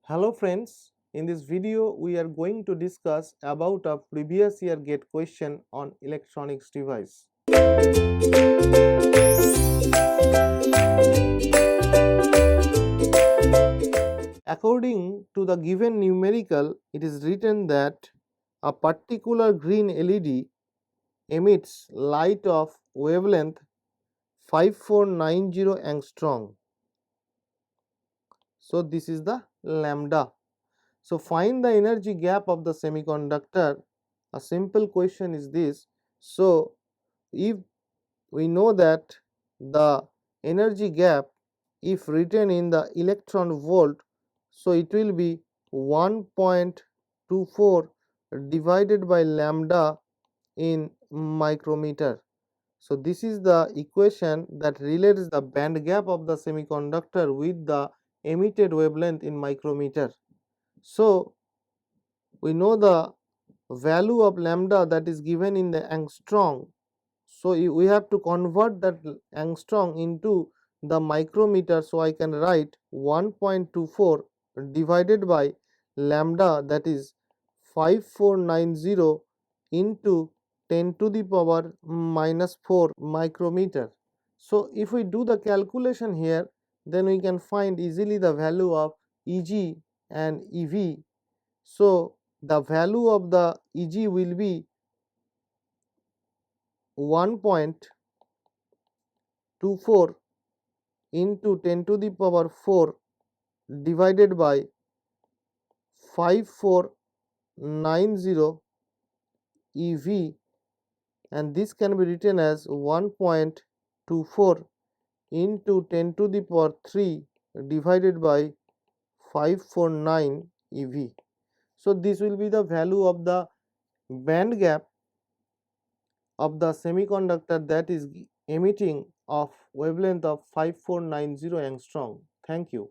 Hello friends, in this video we are going to discuss about a previous year GATE question on electronics device. According to the given numerical, it is written that a particular green LED emits light of wavelength 5490 angstrom. So this is the lambda. So find the energy gap of the semiconductor. A simple question is this. So if we know that the energy gap, if written in the electron volt, so it will be 1.24 divided by lambda in micrometer. So this is the equation that relates the band gap of the semiconductor with the emitted wavelength in micrometer. So we know the value of lambda that is given in the angstrom. So we have to convert that angstrom into the micrometer. So I can write 1.24 divided by lambda, that is 5490 into 10 to the power minus 4 micrometer. So if we do the calculation here, then we can find easily the value of Eg and Ev. So the value of the Eg will be 1.24 into 10 to the power 4 divided by 5490 EV, and this can be written as 1.24 into 10 to the power 3 divided by 549 EV. So this will be the value of the band gap of the semiconductor that is emitting of wavelength of 5490 angstrom. Thank you.